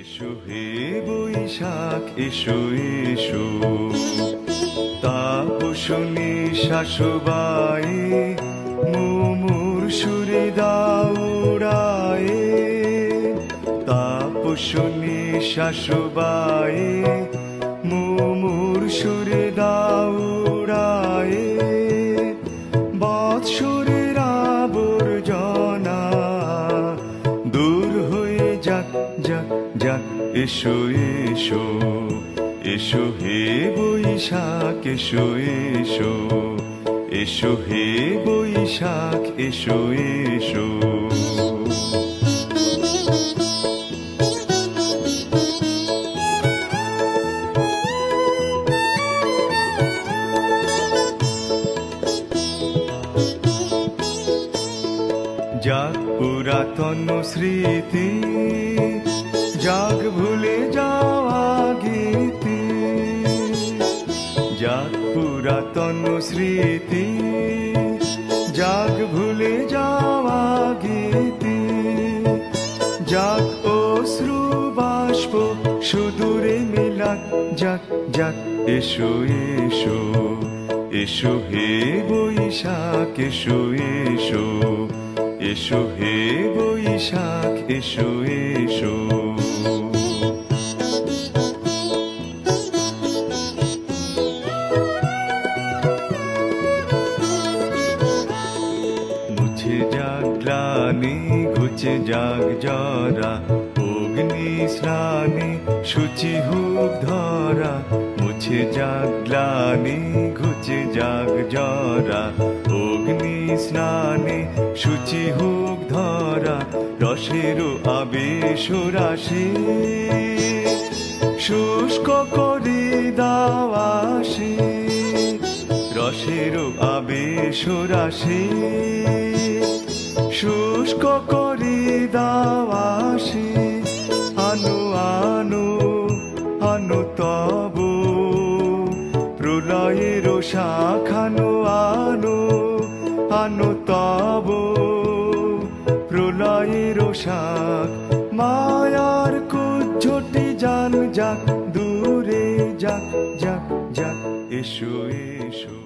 এসো হে বৈশাখ এসো এসো, তাপসনী শাশুবায়ে মুমুর সুরে দাউড়ায়ে। তাপসনী শাশুবায়ে মুমুর সুরে দাউড়ায়ে। বৎসরের আবর্জনা দূর হয়ে যাক যাক যাক, এসো এসো এসো হে বৈশাখ এসো এসো, এসো হে বৈশাখ এসো এসো। যাক পুরাতন স্মৃতি, যাক ভুলে যাওয়া গীতি। যাক পুরাতন স্মৃতি, যাক ভুলে যাওয়া গীতি। যাক অশ্রু বাষ্প সুদূরে মেলাক, যাক যাক এসো এসো, এসো হে বৈশাখ এসো এসো, এসো হে বৈশাখ এসো এসো। মুছে যাক গ্লানি ঘুচে যাক জরা, অগ্নি স্নানে শুচি হোক ধরা। মুছে যাক গ্লানি ঘুচে যাক জরা, অগ্নি স্নানে শুচি হোক ধরা। রসের আবেশ রাশি শুষ্ক করে দাওয়াসি। রসের আবেশ রাশি শুষ্ক করে দাওয়াসি। আনো আনো আনো তব প্রলয়ের শাখানো, আনো আনো তব প্রলয়ের শাখ। মায়ার কুজ্ঝটি জান যাক দূরে যাক যাক যাক, এসো এসো।